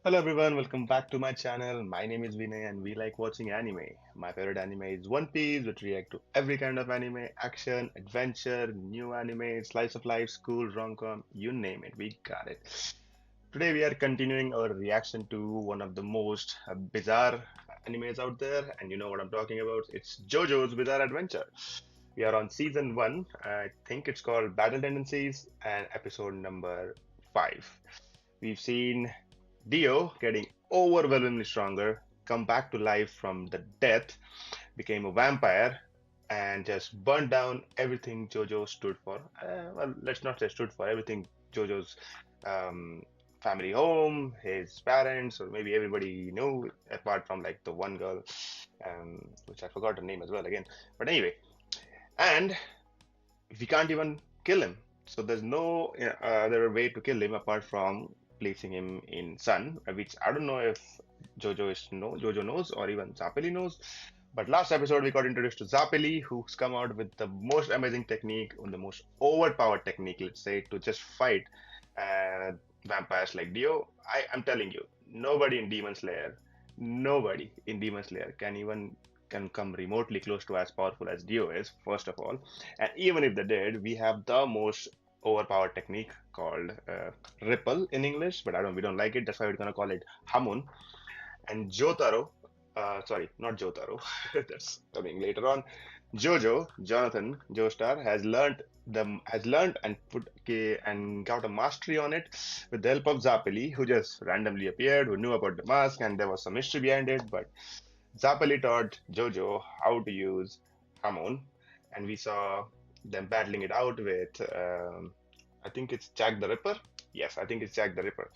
Hello everyone, welcome back to my channel. My name is Vinay and we like watching anime. My favorite anime is One Piece, which react to every kind of anime, action, adventure, new anime, slice of life, school, rom-com, you name it, we got it. Today we are continuing our reaction to one of the most bizarre animes out there, and you know what I'm talking about. It's JoJo's Bizarre Adventure. We are on season 1. I think it's called Battle Tendencies and episode number 5. We've seen Dio, getting overwhelmingly stronger, come back to life from the death, became a vampire, and just burned down everything JoJo stood for. Well, let's not say stood for, everything JoJo's um, family home, his parents, or maybe everybody he knew, apart from like the one girl, which I forgot her name as well again. But anyway, and we can't even kill him. So there's no other way to kill him apart from placing him in Sun, which I don't know if Jojo knows or even Zappeli knows. But last episode we got introduced to Zappeli, who's come out with the most amazing technique, or the most overpowered technique, let's say, to just fight uh, vampires like Dio. I'm telling you, nobody in Demon Slayer can come remotely close to as powerful as Dio is, first of all. And even if they did, we have the most overpowered technique called Ripple in English, but we don't like it. That's why we're gonna call it Hamun. And Jotaro, sorry, not Jotaro, that's coming later on. Jonathan Joestar has learned and got a mastery on it with the help of Zappeli, who just randomly appeared, who knew about the mask, and there was some mystery behind it. But Zappeli taught Jojo how to use Hamon, and we saw them battling it out with, I think it's Jack the Ripper. Yes, I think it's Jack the Ripper.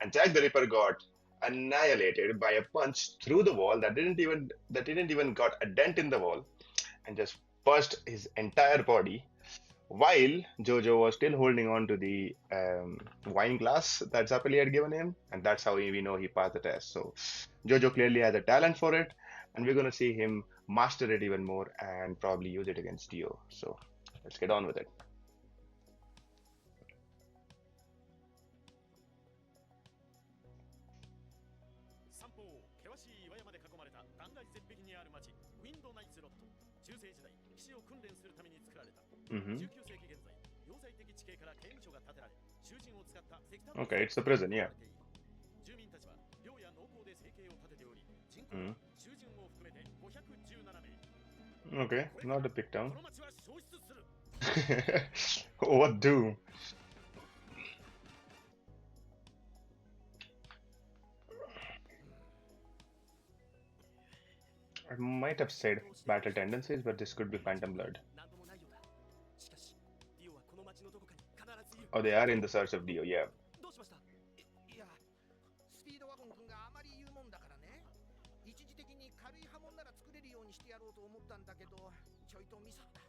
And Jack the Ripper got annihilated by a punch through the wall that didn't even got a dent in the wall, and just burst his entire body while Jojo was still holding on to the wine glass that Zappeli had given him, and that's how we know he passed the test. So Jojo clearly has a talent for it, and we're gonna see him master it even more and probably use it against Dio. So let's get on with it. 19 Hmm. 世紀現在要塞的地形から刑務所が建てられ囚人を使った石炭 Okay, 鉱 it's the が prison, 行わ yeah. れている住民たちは寮や農耕で生計を立てており人口 Mm. は囚人を含めて517名 Okay, これか not ら a big こ town. の町は消失する What do? I might have said battle tendencies, but this could be Phantom Blood. 何ともないようだしかしディオはこの町のどこかに必ずいる Oh, they are in the search of Dio, yeah. どうしましたいやスピードワゴン君があまり言うもんだからね一時的に軽い刃物なら作れるようにしてやろうと思ったんだけどちょいとミスった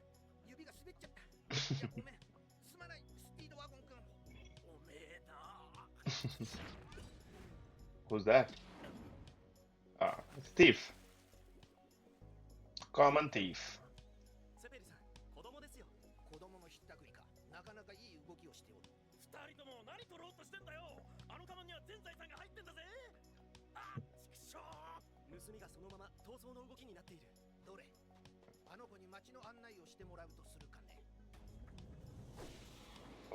指が滑っちゃったいやごめんすまないスピードワゴン君おめえだ Who's that? Ah, it's thief. Common thief. セペリさん子供ですよ子供のひったくりかなかなかいい動きをしておる二人とも何取ろうとしてんだよあのカバンには全財産が入ってんだぜあちくしょう盗みがそのまま逃走の動きになっているどれあの子に町の案内をしてもらうとするかね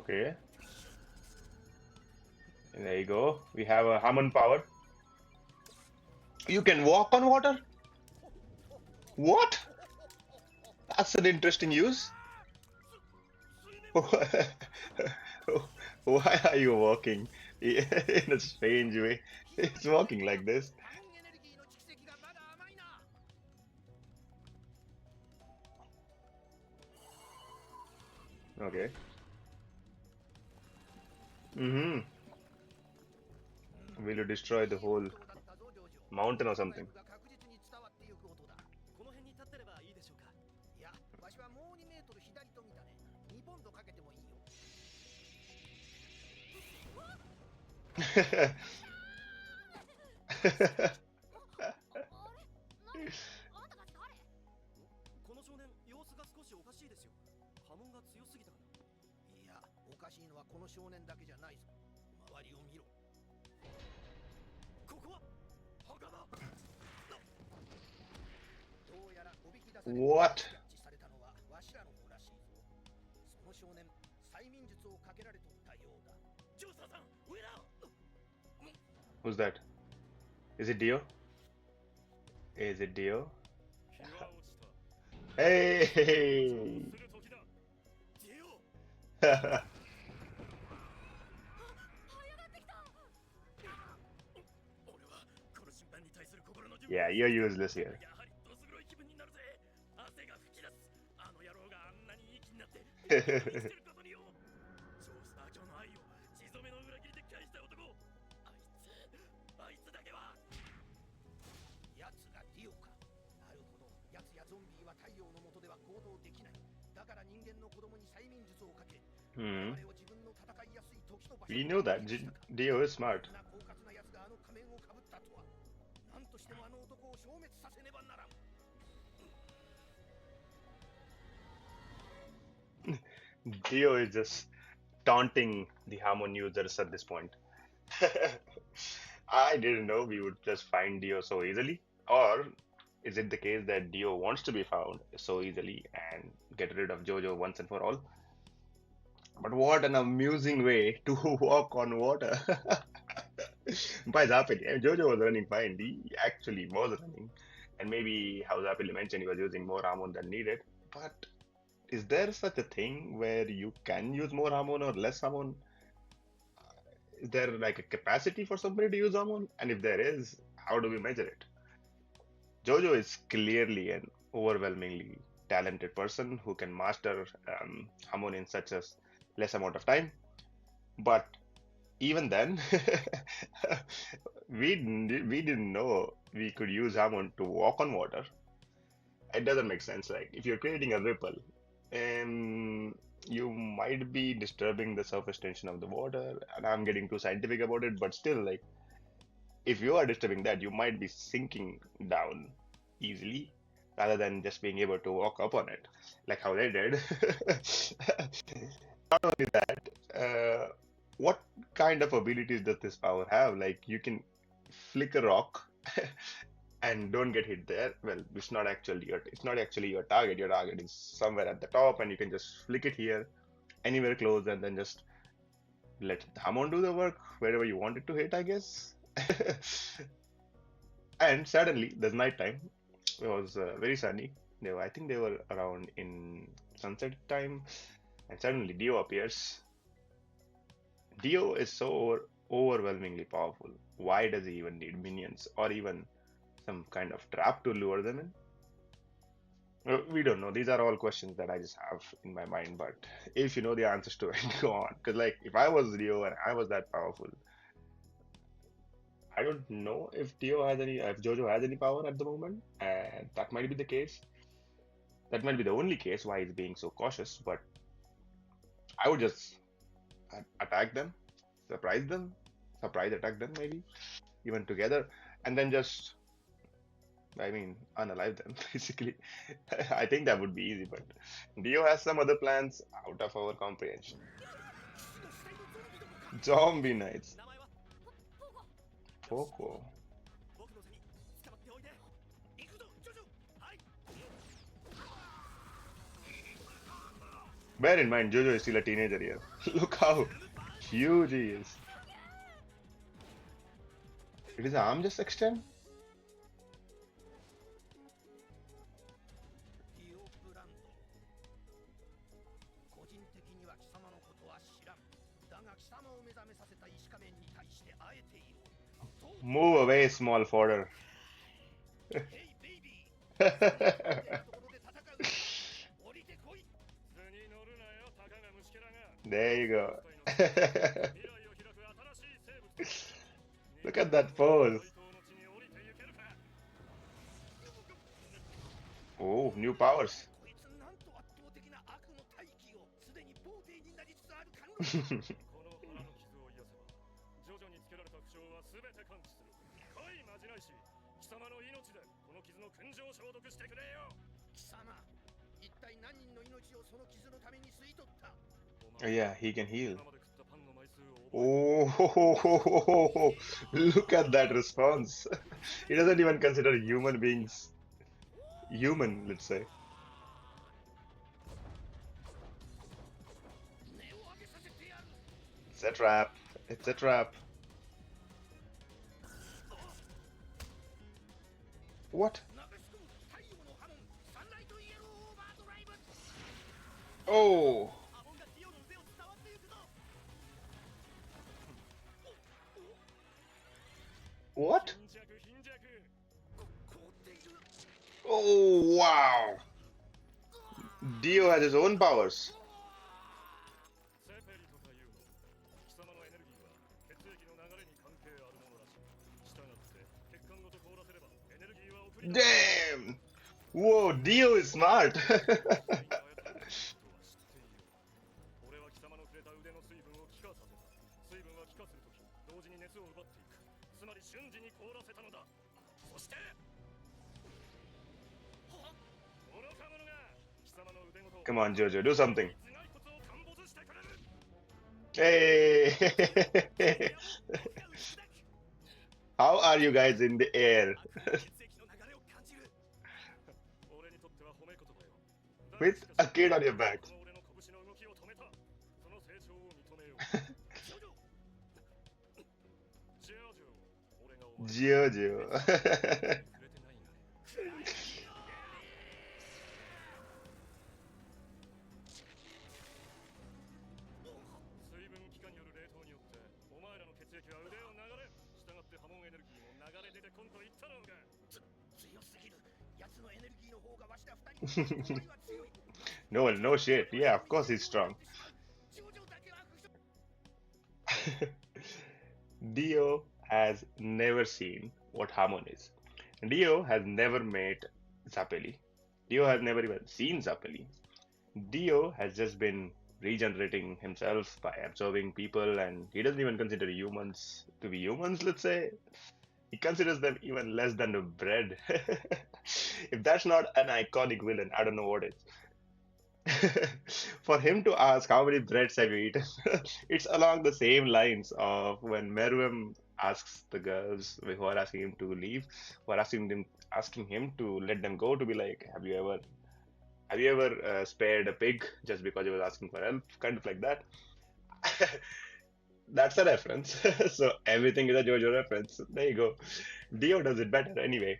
Okay. And there you go. We have a Hammond power. You can walk on water? What? That's an interesting use. Why are you walking in a strange way? It's walking like this. ダウンエネルギーの蓄積がまだ甘いな Okay. Mm-hmm. Will you destroy the whole mountain or something? が確実に伝わっていく音だこの辺に立ってればいいでしょうかいやわしはもう2メートル左と見たね2ポンドかけてもいいよ この少年様子が少しおかしいですよ波紋が強すぎたかないやおかしいのはこの少年だけじゃないぞ周りを見ろ What? 設置されたのはわしらの方らしいぞ。その少年、催眠術をかけられとったようだ。ジョースターさん、上だ。 Who's that? Is it Dio? Is it Dio? 日は落ちた。 Hey! する時だ。ディオ。 俺はこの審判に対する心の準備 Yeah, you're useless here. やはりどす黒い気分になるぜ。汗が吹き出す。あの野郎があんなにいい気になって生きてることによ。ジョースター卿の愛を血染めの裏切りで返した男。あいつだけは。奴がディオか。なるほど。奴やゾンビは太陽の下では行動できない。だから人間の子供に催眠術をかけ、我 Hmm. 々を自分の戦いやすい時と場所 We に know that. 導いたか。 Dio is smart. こんな狡猾な奴があの仮面をかぶったとは。何としてもあの男を消滅させねばならん。 Dio is just taunting the Harmon users at this point. I didn't know we would just find Dio so easily. Or is it the case that Dio wants to be found so easily and get rid of JoJo once and for all? But what an amusing way to walk on water. By Zappel, JoJo was running fine. He actually was running. And maybe how Zappel mentioned he was using more Harmon than needed. But is there such a thing where you can use more Harmon or less Harmon? Is there like a capacity for somebody to use Harmon? And if there is, how do we measure it? JoJo is clearly an overwhelmingly talented person who can master Harmon in such a less amount of time. But even then, we didn't know we could use Harmon to walk on water. It doesn't make sense. Like if you're creating a ripple, you might be disturbing the surface tension of the water. And I'm getting too scientific about it, but still, like if you are disturbing that, you might be sinking down easily rather than just being able to walk up on it, like how they did. Not only that, what kind of abilities does this power have? Like you can flick a rock and don't get hit there. Well, it's not actually your target. Your target is somewhere at the top, and you can just flick it here, anywhere close, and then just let Hamon do the work wherever you want it to hit, I guess. And suddenly, there's nighttime. It was very sunny. I think they were around in sunset time, and suddenly Dio appears. Dio is so overwhelmingly powerful. Why does he even need minions or even some kind of trap to lure them in? We don't know. These are all questions that I just have in my mind. But if you know the answers to it, go on. Because like, if I was Dio and I was that powerful, I don't know if JoJo has any power at the moment, and that might be the case. That might be the only case why he's being so cautious. But I would just attack them, surprise them, surprise attack them maybe, even together, and then just, unalive them basically. I think that would be easy, but Dio has some other plans out of our comprehension. Zombie Knights. 名前は Poco. 僕の手に捕まっておいで。行くぞ、ジョジョ。はい。 Bear in mind, JoJo is still a teenager here. Look how huge he is. Did his arm just extend? ディオブランド。個人的には貴様のことは知らん。だが貴様を目覚めさせた石仮面に対して会えている。 Move away, small fodder. ヘイベイビー。ところで戦う。降りてこい。図に乗るなよ、たかが虫けらが。 There you go. 未来を開く新しい生物。 Look at that pose. Oh, new powers. こいつなんと圧倒的な悪の大気をすでにボーテーになりつつある甘露。 この腹の傷を癒せば、徐々につけられた負傷は全て完治する。来いまじないし、貴様の命でこの傷の燻蒸を消毒してくれよ。貴様、一体何人の命をその傷のために吸い取った。 Oh, yeah, he can heal. Oh, look at that response. He doesn't even consider human beings human, let's say. 根を上げさせてやる。 It's a trap. It's a trap. What? なべすく太陽の波紋サンライトイエローオーバードライブ。 Oh, 波紋がディオの腕を伝わっていくぞ。 what? 貧弱貧弱。凍っている。 Oh, wow. Dio has his own powers. セペリとかいうの貴様のエネルギーは血液の流れに関係あるものらしい。したがって血管ごと凍らせればエネルギーは送り出せる。 Damn. Whoa, Dio is smart. 俺は貴様のくれた腕の水分を気化させた。水分は気化するとき同時に熱を奪っていく。つまり瞬時に凍らせたのだ。そして愚か者が貴様の腕ごと Come on, Jojo, do something. 頭蓋骨を陥没してくれる。 Hey. How are you guys in the air 血液の流れを感じる。俺にとっては褒め言葉よ。 with a kid on your back? この俺の拳の動きを止めた。その成長を認めよう。ジョジョ。ジョジョ。俺がお前に Jojo. 触れてないがね。 水分気化による冷凍によってお前らの血液は腕を流れ、したがって波紋エネルギーも流れ出てこんと言ったろうが。強すぎる。奴のエネルギーの方がわしら二人の方が強い。 No, no shit. Yeah, of course he's strong. ジョジョだけは不祥。 Dio has never seen what Hamon is. Dio has never met Zappeli. Dio has never even seen Zappeli. Dio has just been regenerating himself by absorbing people, and he doesn't even consider humans to be humans, let's say. He considers them even less than a bread. If that's not an iconic villain, I don't know what is. For him to ask how many breads have you eaten, it's along the same lines of when Meruem asks the girls who are asking him to leave, who are asking him to let them go, to be like, have you ever spared a pig just because he was asking for help, kind of like that. That's a reference. So everything is a JoJo reference. There you go. Dio does it better anyway.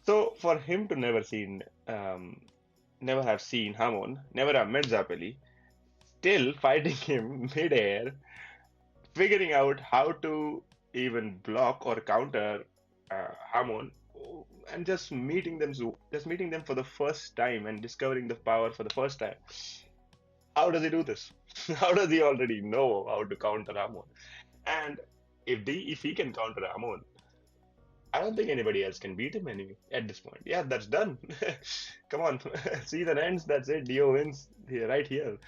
So for him to never have seen Hamon, never have met Zappeli, still fighting him mid-air, figuring out how to even block or counter Hamon, and just meeting them for the first time and discovering the power for the first time. How does he do this? How does he already know how to counter Hamon? And if he can counter Hamon, I don't think anybody else can beat him anyway at this point. Yeah, that's done. Come on, season ends. That's it. Dio wins here, right here.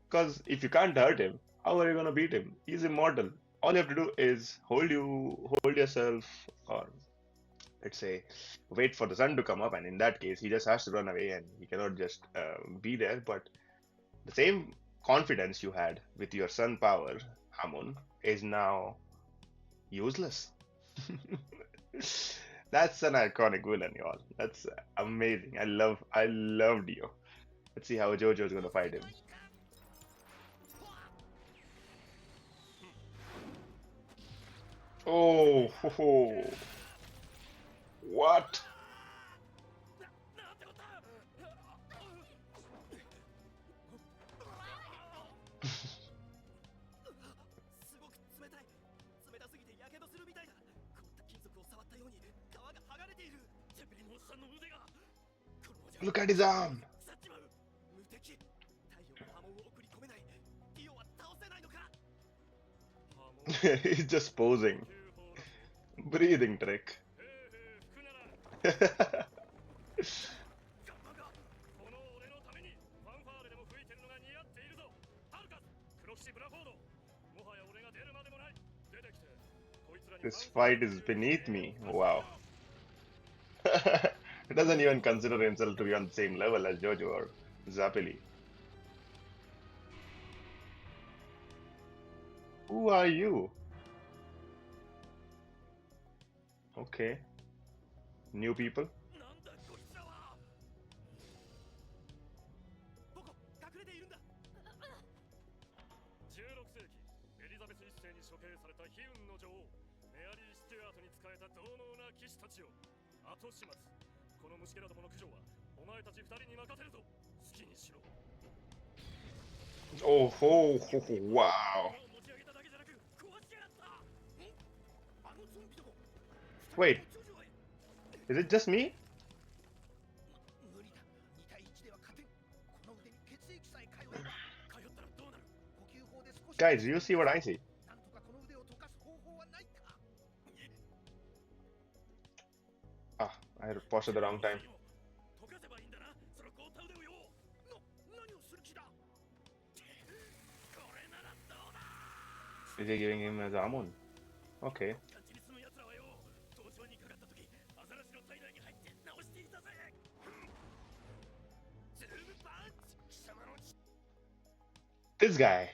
Because if you can't hurt him, how are you gonna beat him? He's immortal. All you have to do is hold yourself, or let's say, wait for the sun to come up. And in that case, he just has to run away, and he cannot just be there. But the same confidence you had with your sun power, Hamon, is now useless. That's an iconic villain, y'all. That's amazing. I love Dio. Let's see how JoJo's gonna fight him. Oh, ho, ho. What? なんてこった。 すごく冷たい。冷たすぎてやけどするみたいだ。凍った金属を触ったように皮が剥がれている。ゼペリンのおっさんの腕が。このままじゃ Look at his arm. 腐っちまう。無敵。太陽の波紋を送り込めない。ディオは倒せないのか。 He's just posing. Breathing trick. 服ならガンマがこの俺のためにファンファーレでも吹いてるのが似合っているぞ。タルカス、クロキシブラフォード。もはや俺が出るまでもない。出てきてこいつらに This fight is beneath me. Wow. He doesn't even consider himself to be on the same level as JoJo or Zappeli. Who are you? Okay. New people? なんだこいつらは。た悲運の女王メアリー・スチュアートに仕えた同能な騎士たちを後始末。この虫けらどもの駆除はお前たち二人に任せるぞ。好きにしろ。 Oh, ho, ho, ho, wow. 持ち上げただけじゃなく壊しやがった。あのゾンビども Wait, is it just me? 無理だ。2対1では勝てん。この腕に血液さえ通えば。通ったらどうなる。呼吸法で少し Guys, do you see what I see? なんとかこの腕を溶かす方法はないか。 Ah, I had paused at the wrong time. 溶かせばいいんだな。その凍った腕をよ。何をする気だ。これならどうだ。 Is he giving him as Amun? Okay. 感じに住む奴らはよ、凍傷にかかった時アザラシの体内に入って治していたぜ。ズームパンチ。貴様の This guy.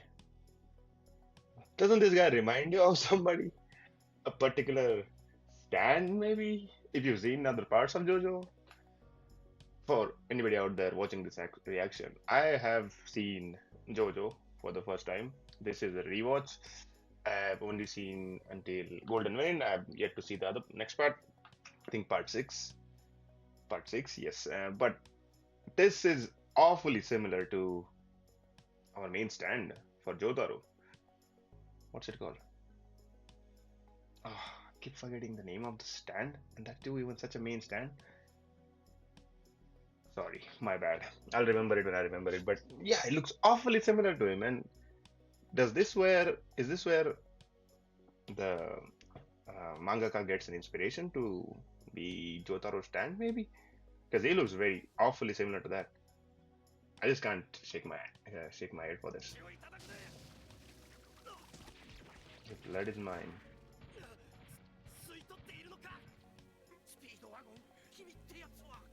Doesn't this guy remind you of somebody? A particular stand, maybe? If you've seen other parts of JoJo? For anybody out there watching this reaction, I have seen JoJo for the first time. This is a rewatch. I've only seen until Golden Wind. I've yet to see the other next part. I think part six. Part six, yes. But this is awfully similar to our main stand for Jotaro. What's it called? Oh, I keep forgetting the name of the stand, and that too, even such a main stand. Sorry, my bad. I'll remember it when I remember it. But yeah, it looks awfully similar to him. And is this where the mangaka gets an inspiration to be Jotaro's stand, maybe? Because he looks very awfully similar to that. I just can't shake my head for this. The blood is mine. 吸い取っているのか。スピードワゴン君ってやつは。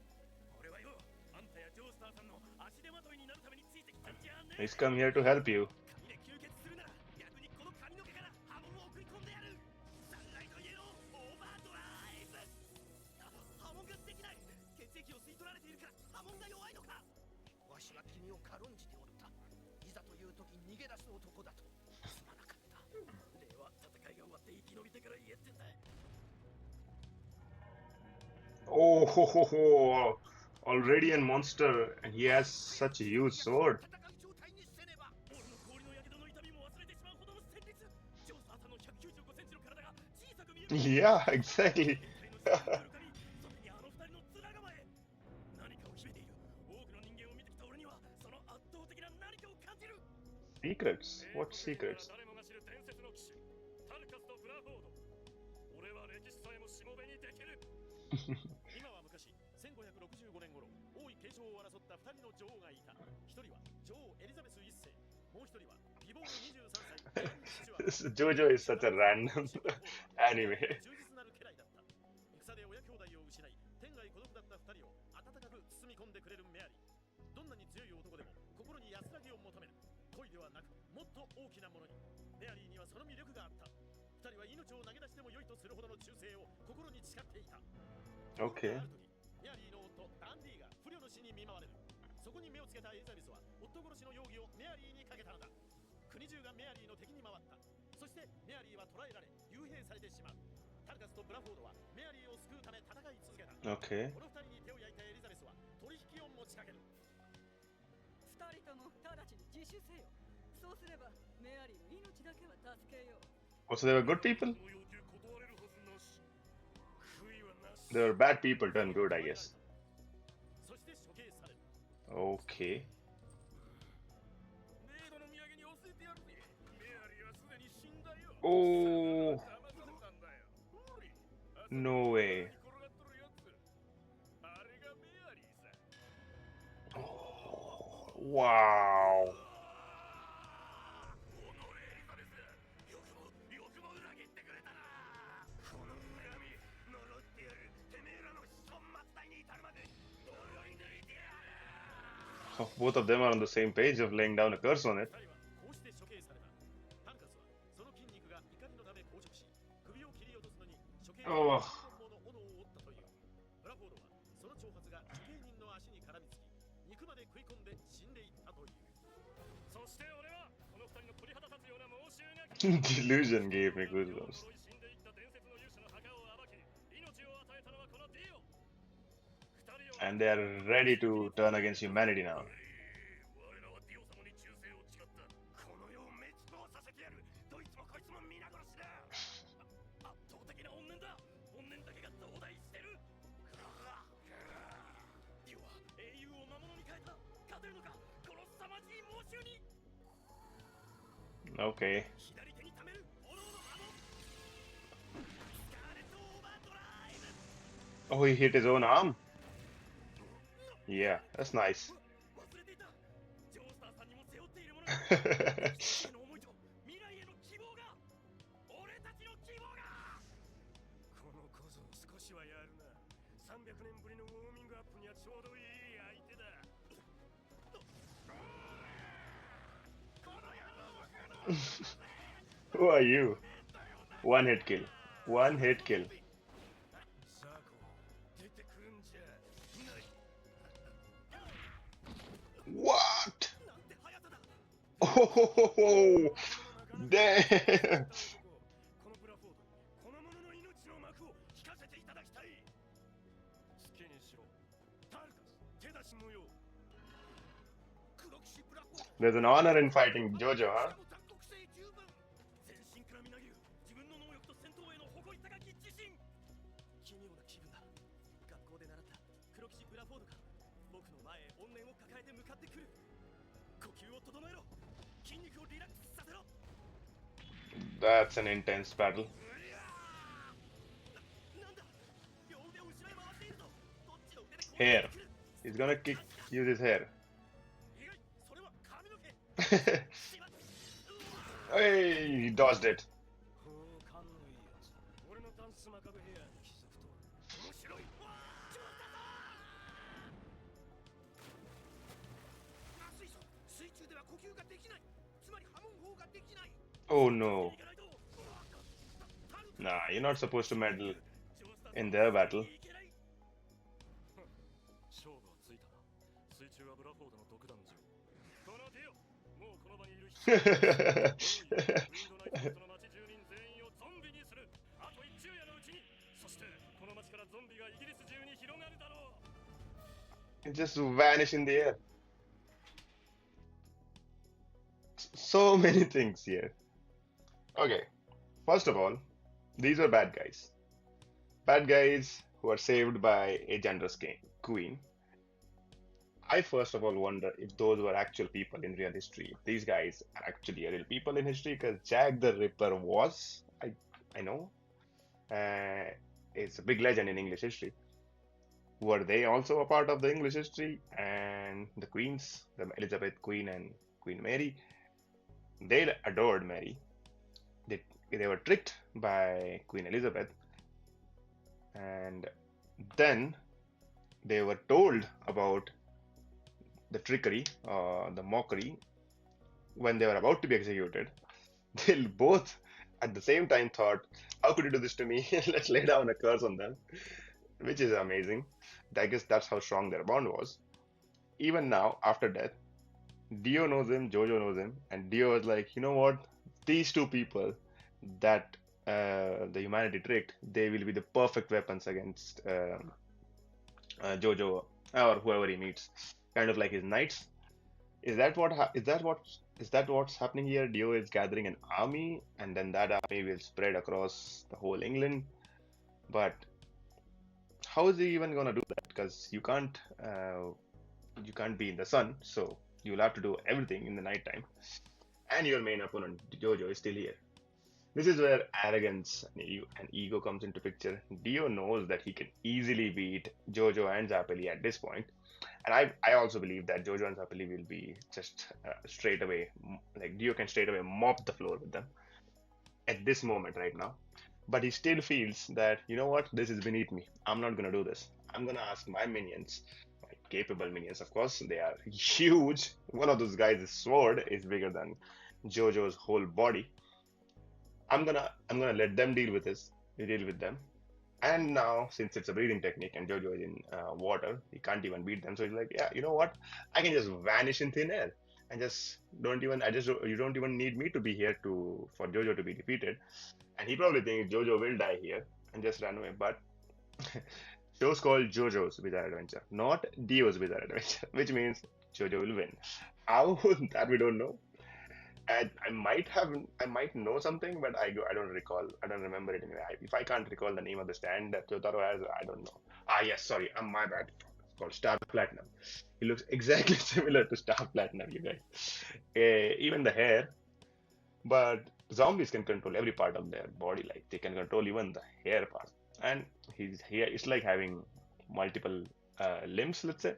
俺はよ、あんたやジョースターさんの足手まといになるためについてきたんじゃねえ。 He's come here to help you. 髪で吸血するなら逆にこの髪の毛から波紋を送り込んでやる。サンライトイエローオーバードライブ。波紋ができない。血液を吸い取られているから波紋が弱いのか。わしは君を軽んじておった。いざという時逃げ出す男だと。すまなかった。では戦いが終わって生き延びてから言えってんだ。 Oh, ho, ho, ho. Already a monster, and he has such a huge sword. 戦う状態にせねば。俺の氷の火傷の痛みも忘れてしまうほどの戦慄。ジョースターさんの195センチの体が小さく見える。 Yeah, exactly. それにあの二人の面構え。何かを秘めている。多くの人間を見てきた俺にはその圧倒的な何かを感じる。 Secrets? What secrets? 誰もが知る伝説の騎士タルカスとブラフォード。俺は歴史さえもしもべにできる。今は昔1565年頃王位継承を争った2人の女王がいた。1人は女王エリザベス1世、もう1人は美貌23歳 JoJo is such a random anime. 充実なる家来だった。戦で親兄弟を失い天涯孤独だった2人を温かく包み込んでくれるメアリー。どんなに強い男でも心に安らぎを求める。恋ではなくもっと大きなものに。メアリーにはその魅力があった。2人は命を投げ出しても良いとするほどの忠誠を心に誓っていた。 Okay. ある時メアリーの夫ダンディが不慮の死に見舞われる。そこに目をつけたエリザベスは夫殺しの容疑をメアリーにかけたのだ。国中がメアリーの敵に回った。そしてメアリーは捕らえられ幽閉されてしまう。タルカスとブラフォードはメアリーを救うため戦い続けた。 Okay. この2人に手を焼いたエリザベスは取引を持ちかける。二人とも直ちに自首せよ。そうすればメアリーの命だけは助けよう。 Oh, so they were good people? They were bad people turned good, I guess. そして処刑される。 Okay. メイドの土産に教えてやるぜ。メアリーはすでに死んだよ。 Oh, 騙されたんだよ。ほり、 no way. 転がっとるやつ。あれがメアリーさ。 Wow. よくも裏切ってくれたな。この恨み呪ってやる。てめえらの子孫末代に至るまで呪い抜いてやる。 Oh, both of them are on the same page of laying down a curse on it. 二人はこうして処刑された。タルカスはその筋肉が怒りのため硬直し、首を切り落とすのに処刑おうの斧を折ったという。ブラフォードはその挑発が処刑人の足に絡みつき、肉まで食い込んで死んでいったという。そして俺はこの二人の鳥肌立つような申し Delusion gave me goosebumps. And they are ready to turn against humanity now. 我らはディオ様に忠誠を誓った。この世を滅亡させてやる。どいつもこいつも皆殺しだ。圧倒的な怨念だ。怨念だけが増大してる。ディオは英雄を魔物に変えた。勝てるのか、この凄まじい猛襲に。 Okay. 左手に溜める炎の波紋。スカーレットオーバードライブ。 Oh, he hit his own arm? Yeah, that's nice. 忘れていた。ジョースターさんにも背負っているものが。人生の思いと未来への希望が。俺たちの希望が。この小僧少しはやるな。300年ぶりのウォーミングアップにはちょうどいい相手だ。この野郎バカ野郎。 Who are you? One hit kill. One hit kill. ザコ出てくるんじゃない。 What? なんて速さだ。 Oh, damn. このブラフォードにこの者の命の幕を引かせていただきたい。好きにしろ。タルカス手出し無用。黒騎士ブラフォード。 There's an honor in fighting JoJo, huh? 残酷性十分。全身からみなぎる自分の能力と戦闘への誇り高き自信。奇妙な気分だ。学校で習った黒騎士ブラフォードが僕の前へ怨念を抱えて向かってくる。呼吸を整えろ。筋肉をリラックスさせろ。 That's an intense battle. なんだ。両腕を後ろへ回っているぞ。どっちの腕で攻撃 Hair. できる。 He's gonna use his hair. 意外。それは髪の毛。 Hey, he dodged it. ほう勘のいいやつ。俺のダンスマカブヘアに気づくと面白い。決まったぞ。まずいぞ。水中では呼吸ができない。つまり波紋砲ができない。 Oh no. 逃げないと。 Nah, you're not supposed to meddle in their battle. 勝負はついたな。水中はブラフォードの独壇場。このディオ、もうこの場にいる人。ウィンドナイトの町住人全員をゾンビにする。あと一昼夜のうちに。そしてこの町からゾンビがイギリス中に広がるだろう。 It just vanish in the air. So many things here. Okay, first of all, these are bad guys. Bad guys who are saved by a generous queen. I first of all wonder if those were actual people in real history. If these guys are actually real people in history, because Jack the Ripper was, I know, it's a big legend in English history. Were they also a part of the English history? And the queens, the Elizabeth Queen and Queen Mary, they adored Mary. They were tricked by Queen Elizabeth, and then they were told about the trickery, the mockery, when they were about to be executed. They both at the same time thought, how could you do this to me? Let's lay down a curse on them, which is amazing. I guess that's how strong their bond was. Even now, after death, Dio knows him, Jojo knows him, and Dio was like, you know what? These two people that the humanity tricked, they will be the perfect weapons against Jojo or whoever he meets, kind of like his knights. Is that what's happening here? Dio is gathering an army, and then that army will spread across the whole England. But how is he even gonna do that? Because you can't be in the sun, so you'll have to do everything in the nighttime. And your main opponent, Jojo, is still here. This is where arrogance and ego comes into picture. Dio knows that he can easily beat Jojo and Zappeli at this point. And I also believe that Jojo and Zappeli will be just straight away, like Dio can straight away mop the floor with them at this moment right now. But he still feels that, you know what, this is beneath me. I'm not going to do this. I'm going to ask my minions, my capable minions, of course. They are huge. One of those guys' sword is bigger than Jojo's whole body. I'm gonna let them deal with them. And now, since it's a breathing technique and Jojo is in water, he can't even beat them. So he's like, yeah, you know what? I can just vanish in thin air. and just don't even you don't even need me to be here to for Jojo to be defeated. And he probably thinks Jojo will die here and just run away. But show's called JoJo's Bizarre Adventure, not Dio's Bizarre Adventure, which means Jojo will win. How? That we don't know. And I might know something, but I don't recall. I don't remember it anyway. If I can't recall the name of the stand that Jotaro has, I don't know. Ah, yes, sorry, my bad. It's called Star Platinum. He looks exactly similar to Star Platinum, you guys. Even the hair, but zombies can control every part of their body. Like they can control even the hair part. And he's here. It's like having multiple limbs, let's say.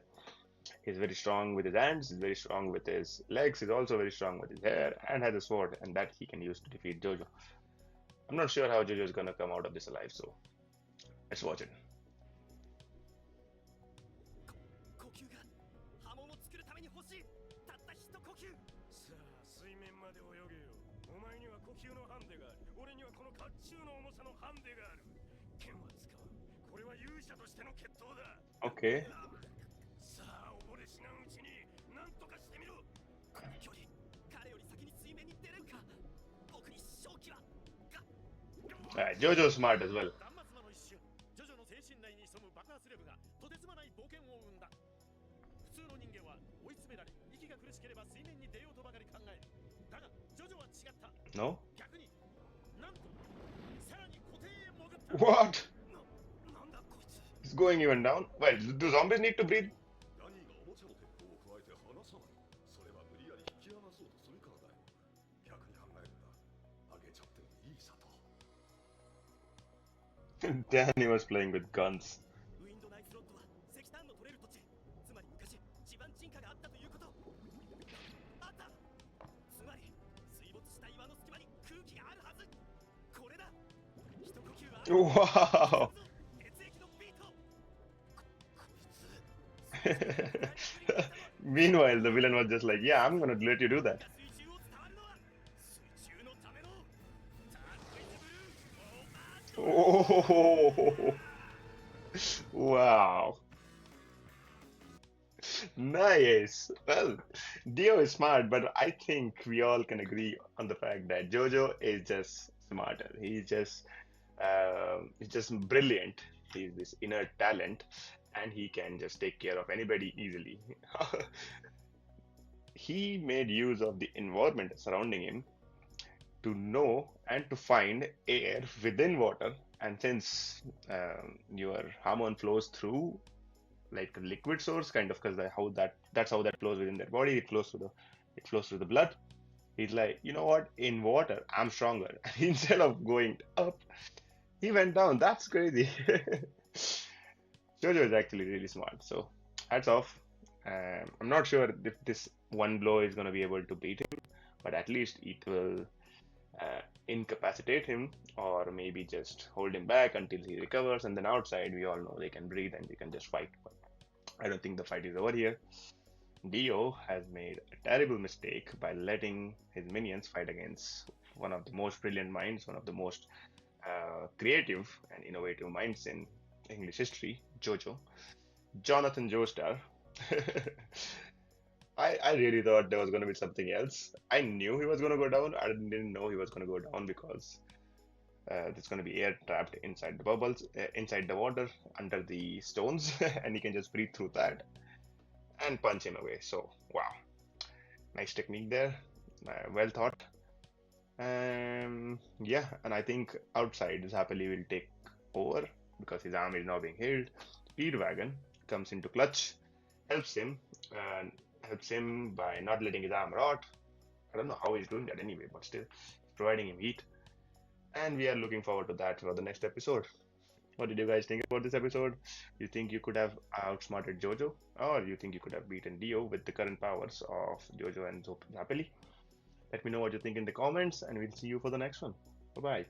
He's very strong with his hands, he's very strong with his legs, he's also very strong with his hair, and has a sword, and that he can use to defeat Jojo. I'm not sure how Jojo is gonna come out of this alive, so let's watch it. 呼吸が波紋を作るために欲しいたった一呼吸さあ水面まで泳げよお前には呼吸のハンデがある俺にはこの甲冑の重さのハンデがある剣は使うこれは勇者としての決闘だ Okay. さあ溺れしないうちに何とかしてみろこの距離彼より先に水面に出れるか僕に勝機は Jojo's smart as well. 断末魔の一瞬ジョジョの精神内に潜む爆発力がとてつもない冒険を生んだ普通の人間は追い詰められ息が苦しければ水面に出ようとばかり考えるだがジョジョは違った No? 逆になんとさらに固定へ潜った What? なんだこいつ It's going even down? Well, do zombies need to breathe? ダニーがおもちゃの鉄砲を加えて離さないそれは無理やり引き離そうとするからだよ逆に考えるんだあげちゃってもいいさと Danny was playing with guns. ウィンドナイスロッドは石炭の取れる土地つまり昔地盤沈下があったということあったつまり水没した岩の隙間に空気があるはずこれだ一呼吸は Wow! 血液のビートこいつ Meanwhile, the villain was just like, yeah, I'm gonna let you do that. 水中を伝わるのは水中のためのターコイズブルーオーバー Oh, wow. Nice. Well, Dio is smart, but I think we all can agree on the fact that Jojo is just smarter. He's just brilliant. He's this inner talent, and he can just take care of anybody easily. He made use of the environment surrounding him to know and to find air within water. And since your hormone flows through like a liquid source, kind of, because that's how that flows within their body. It flows through the blood. He's like, you know what? In water, I'm stronger. Instead of going up, he went down. That's crazy. Jojo is actually really smart. So hats off. I'm not sure if this one blow is gonna be able to beat him, but at least it will incapacitate him or maybe just hold him back until he recovers. And then outside, we all know they can breathe and they can just fight. But I don't think the fight is over here. Dio has made a terrible mistake by letting his minions fight against one of the most brilliant minds, one of the most creative and innovative minds in English history, JoJo, Jonathan Joestar. I really thought there was going to be something else. I knew he was going to go down. I didn't know he was going to go down because there's going to be air trapped inside the bubbles, inside the water, under the stones, and he can just breathe through that and punch him away. So, wow. Nice technique there. Well thought. Yeah, and I think outside Zappeli will take over because his arm is now being healed. Speedwagon comes into clutch, helps him, and helps him by not letting his arm rot. I don't know how he's doing that anyway, but still, providing him heat. And we are looking forward to that for the next episode. What did you guys think about this episode? You think you could have outsmarted Jojo? Or you think you could have beaten Dio with the current powers of Jojo and Zappeli? Let me know what you think in the comments, and we'll see you for the next one. Bye-bye.